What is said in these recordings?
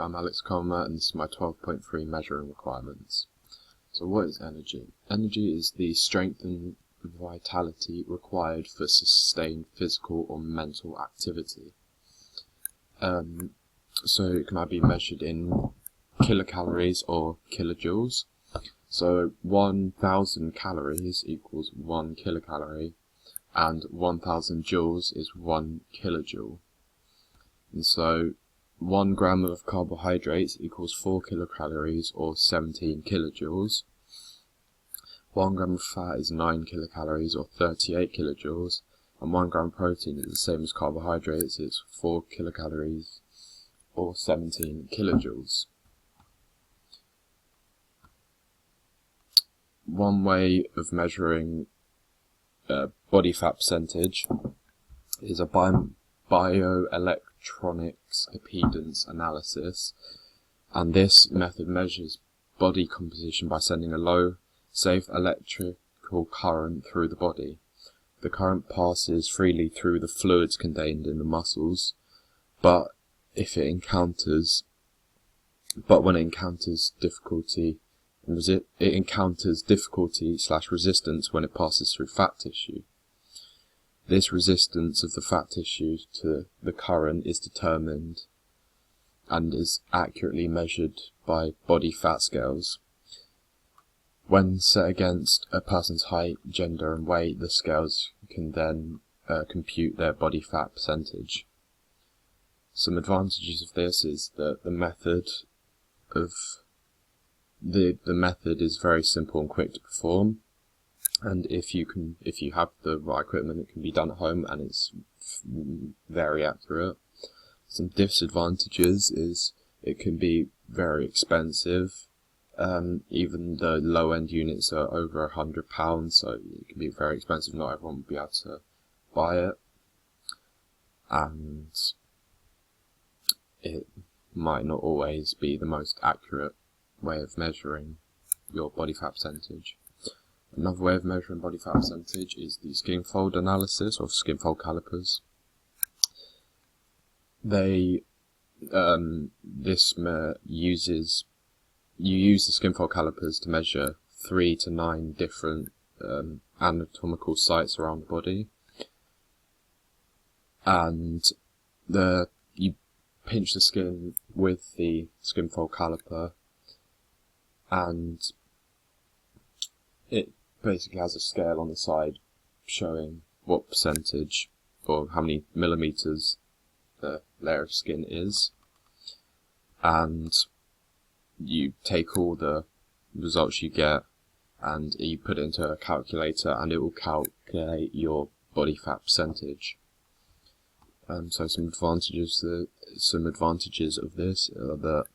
I'm Alex Comer, and this is my 12.3 measuring requirements. So what is energy? Energy is the strength and vitality required for sustained physical or mental activity. So it can either be measured in kilocalories or kilojoules. So 1,000 calories equals 1 kilocalorie, and 1,000 joules is 1 kilojoule. And so 1 gram of carbohydrates equals 4 kilocalories or 17 kilojoules. 1 gram of fat is 9 kilocalories or 38 kilojoules. And 1 gram of protein is the same as carbohydrates, it's 4 kilocalories or 17 kilojoules. One way of measuring body fat percentage is a bioelectronics impedance analysis, and this method measures body composition by sending a low, safe electrical current through the body. The current passes freely through the fluids contained in the muscles, but when it encounters difficulty / resistance when it passes through fat tissue. This resistance of the fat tissue to the current is determined and is accurately measured by body fat scales. When set against a person's height, gender and weight, the scales can then compute their body fat percentage. Some advantages of this is that the method is very simple and quick to perform, and if you have the right equipment, it can be done at home and it's very accurate. Some disadvantages is it can be very expensive. Even the low-end units are over £100, so it can be very expensive. Not everyone will be able to buy it, and it might not always be the most accurate way of measuring your body fat percentage. Another way of measuring body fat percentage is the skin fold analysis, or skin fold calipers. You use the skin fold calipers to measure 3 to 9 different anatomical sites around the body, and you pinch the skin with the skin fold caliper, and it basically has a scale on the side showing what percentage or how many millimeters the layer of skin is, and you take all the results you get and you put it into a calculator, and it will calculate your body fat percentage. So some advantages of this are that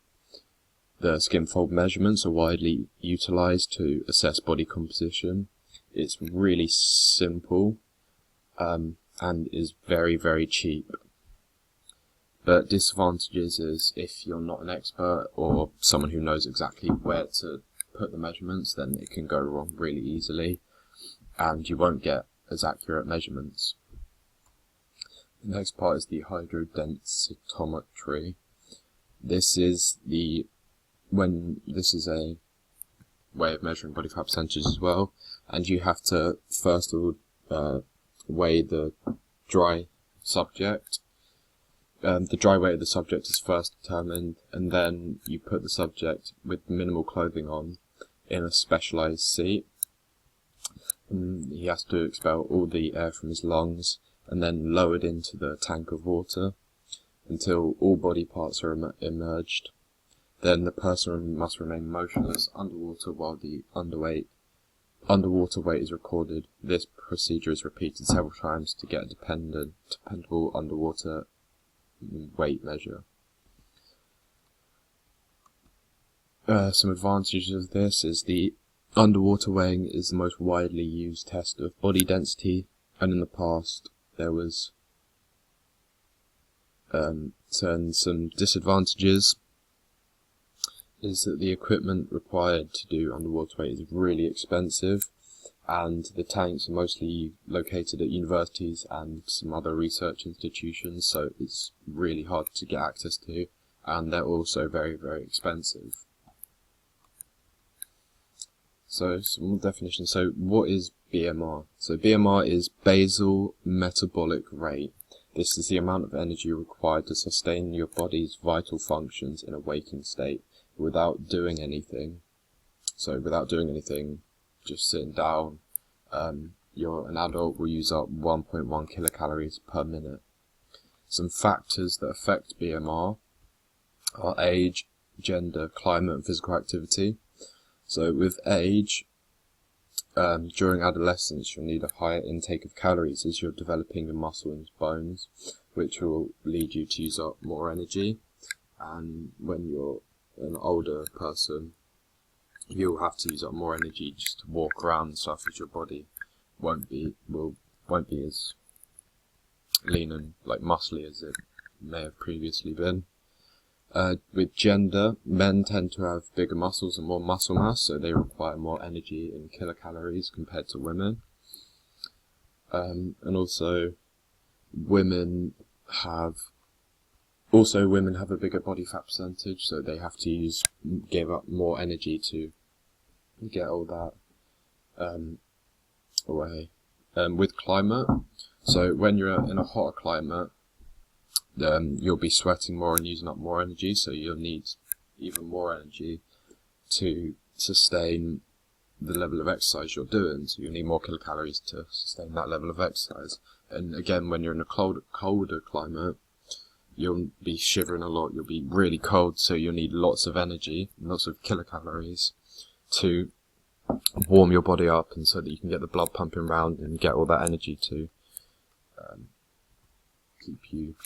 the skin fold measurements are widely utilized to assess body composition. It's really simple and is very, very cheap. But disadvantages is if you're not an expert or someone who knows exactly where to put the measurements, then it can go wrong really easily and you won't get as accurate measurements. The next part is the hydrodensitometry. This is a way of measuring body fat percentages as well, and you have to first of all weigh the dry subject. The dry weight of the subject is first determined, and then you put the subject with minimal clothing on in a specialised seat. He has to expel all the air from his lungs and then lowered into the tank of water until all body parts are immersed. Then the person must remain motionless underwater while the underwater weight is recorded. This procedure is repeated several times to get a dependable underwater weight measure. Some advantages of this is the underwater weighing is the most widely used test of body density, and in the past there was some disadvantages is that the equipment required to do underwater weight is really expensive, and the tanks are mostly located at universities and some other research institutions, so it's really hard to get access to, and they're also very, very expensive. So some more definitions. So what is BMR? So BMR is basal metabolic rate. This is the amount of energy required to sustain your body's vital functions in a waking state without doing anything. So without doing anything, just sitting down, an adult will use up 1.1 kilocalories per minute. Some factors that affect BMR are age, gender, climate, and physical activity. So with age, during adolescence, you'll need a higher intake of calories as you're developing your muscle and bones, which will lead you to use up more energy. And when you're an older person, you'll have to use up more energy just to walk around and stuff, as your body won't be as lean and like muscly as it may have previously been. With gender, men tend to have bigger muscles and more muscle mass, so they require more energy in kilocalories compared to women. And also, women have a bigger body fat percentage, so they have to give up more energy to get all that away. With climate, so when you're in a hotter climate, you'll be sweating more and using up more energy, so you'll need even more energy to sustain the level of exercise you're doing, so you'll need more kilocalories to sustain that level of exercise. And again, when you're in a colder climate, you'll be shivering a lot, you'll be really cold, so you'll need lots of energy, lots of kilocalories to warm your body up, and so that you can get the blood pumping around and get all that energy to keep you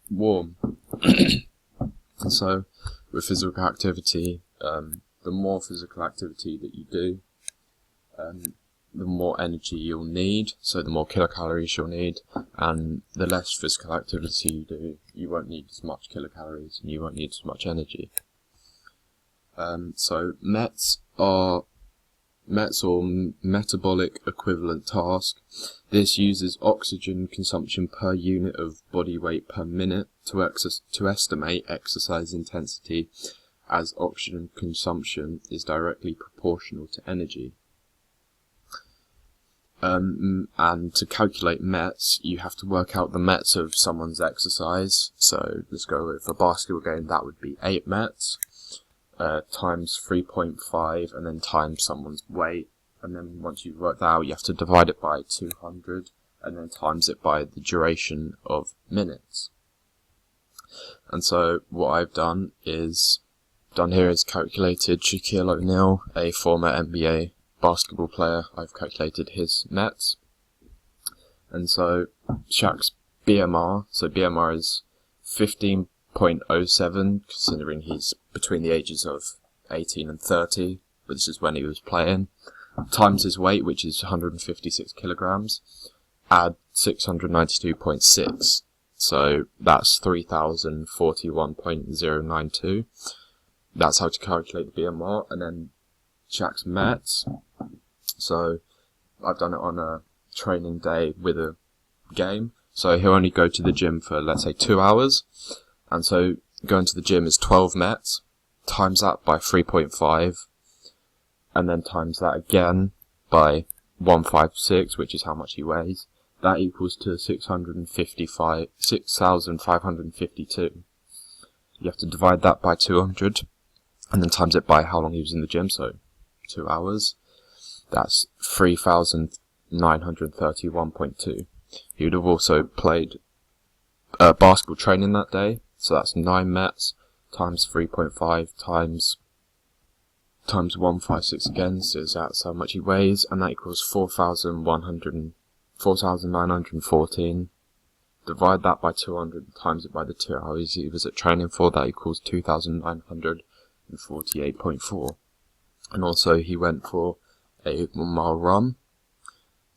warm. And so with physical activity, the more physical activity that you do, the more energy you'll need, so the more kilocalories you'll need, and the less physical activity you do, you won't need as much kilocalories and you won't need as much energy. So METs or metabolic equivalent task. This uses oxygen consumption per unit of body weight per minute to estimate exercise intensity, as oxygen consumption is directly proportional to energy. And to calculate METs, you have to work out the METs of someone's exercise. So let's go with a basketball game, that would be 8 METs. Times 3.5 and then times someone's weight, and then once you've worked that out, you have to divide it by 200 and then times it by the duration of minutes. And so what I've done here is calculated Shaquille O'Neal, a former NBA basketball player. I've calculated his METs, and so Shaq's BMR, so BMR is 15.07, considering he's between the ages of 18 and 30, but this is when he was playing, times his weight, which is 156 kilograms, add 692.6, so that's 3041.092. That's how to calculate the BMR. And then Shaq's METs, so I've done it on a training day with a game, so he'll only go to the gym for, let's say, 2 hours, and so going to the gym is 12 METs, times that by 3.5, and then times that again by 156, which is how much he weighs. That equals to 6,552. You have to divide that by 200, and then times it by how long he was in the gym, so 2 hours. That's 3,931.2. He would have also played basketball training that day, so that's 9 METs times 3.5 times 156 again, so that's how much he weighs, and that equals 4,914. Divide that by 200, times it by the 2 hours he was at training for, that equals 2,948.4. And also he went for a 1 mile run,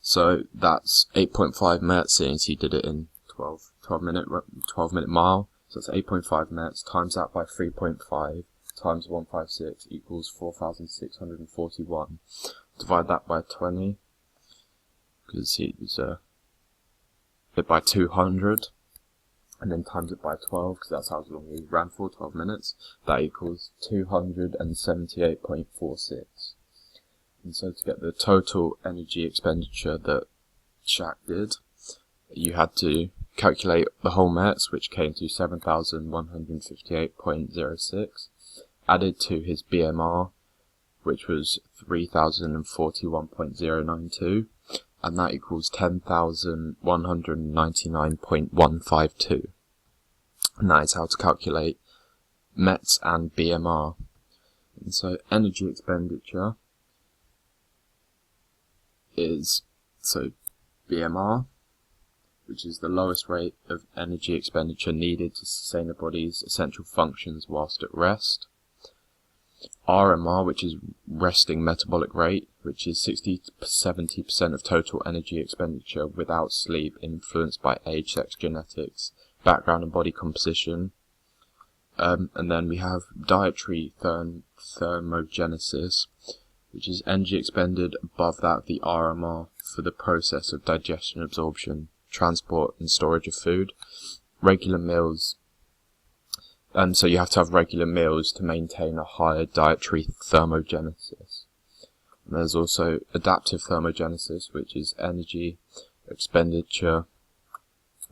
so that's 8.5 METs, since he did it in 12 minute mile, so that's 8.5 METs, times that by 3.5, times 156 equals 4,641. Divide that by 20, because he was by 200, and then times it by 12, because that's how long we ran for, 12 minutes, that equals 278.46. And so to get the total energy expenditure that Shaq did, you had to calculate the whole METs, which came to 7,158.06, added to his BMR, which was 3,041.092, and that equals 10,199.152. And that is how to calculate METs and BMR. And so energy expenditure is, so BMR, which is the lowest rate of energy expenditure needed to sustain the body's essential functions whilst at rest. RMR, which is resting metabolic rate, which is 60-70% of total energy expenditure without sleep, influenced by age, sex, genetics, background and body composition. And then we have dietary thermogenesis, which is energy expended above that of the RMR for the process of digestion, absorption, transport and storage of food. Regular meals, so you have to have regular meals to maintain a higher dietary thermogenesis. And there's also adaptive thermogenesis, which is energy expenditure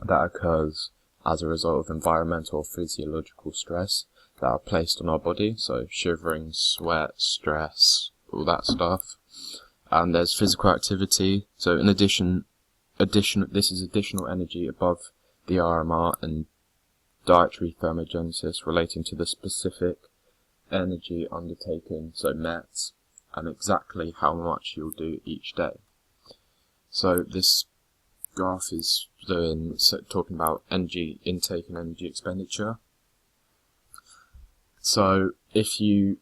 that occurs as a result of environmental or physiological stress that are placed on our body, so shivering, sweat, stress, all that stuff. And there's physical activity, so in addition, this is additional energy above the RMR, and dietary thermogenesis relating to the specific energy undertaken, so METs, and exactly how much you'll do each day. So this graph is talking about energy intake and energy expenditure. So if you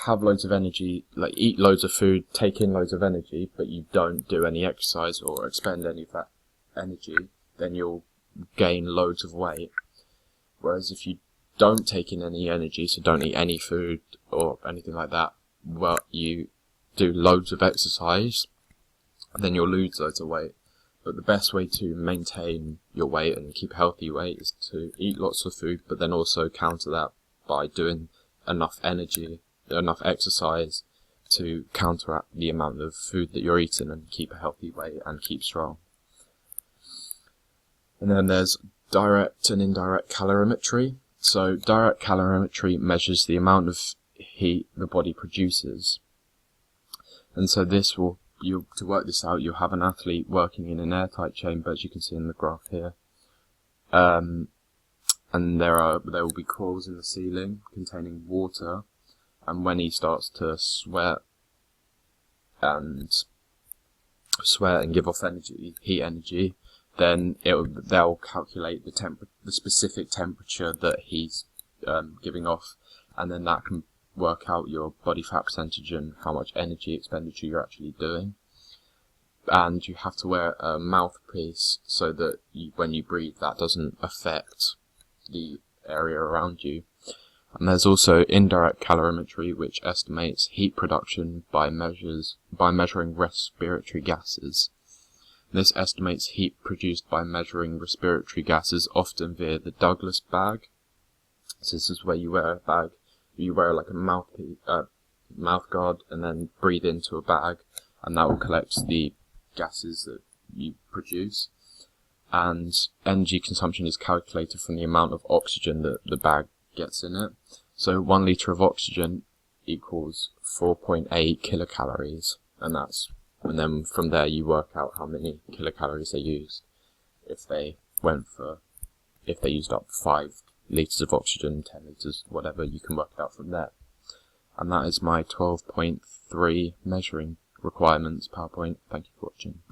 have loads of energy, like eat loads of food, take in loads of energy, but you don't do any exercise or expend any of that energy, then you'll gain loads of weight. Whereas if you don't take in any energy, so don't eat any food or anything like that, well, you do loads of exercise, then you'll lose loads of weight. But the best way to maintain your weight and keep healthy weight is to eat lots of food, but then also counter that by doing enough exercise to counteract the amount of food that you're eating and keep a healthy weight and keep strong. And then there's direct and indirect calorimetry. So direct calorimetry measures the amount of heat the body produces. And so this will, to work this out, you'll have an athlete working in an airtight chamber, as you can see in the graph here. And there will be coils in the ceiling containing water. And when he starts to sweat and give off heat energy, then they'll calculate the specific temperature that he's giving off, and then that can work out your body fat percentage and how much energy expenditure you're actually doing. And you have to wear a mouthpiece so that when you breathe, that doesn't affect the area around you. And there's also indirect calorimetry, which estimates heat production by measuring respiratory gases. This estimates heat produced by measuring respiratory gases, often via the Douglas bag. So this is where you wear a bag, you wear like a mouth guard, and then breathe into a bag, and that will collect the gases that you produce. And energy consumption is calculated from the amount of oxygen that the bag gets in it. So 1 litre of oxygen equals 4.8 kilocalories, and then from there you work out how many kilocalories they used. If they used up 5 litres of oxygen, 10 litres, whatever, you can work it out from there. And that is my 12.3 measuring requirements PowerPoint. Thank you for watching.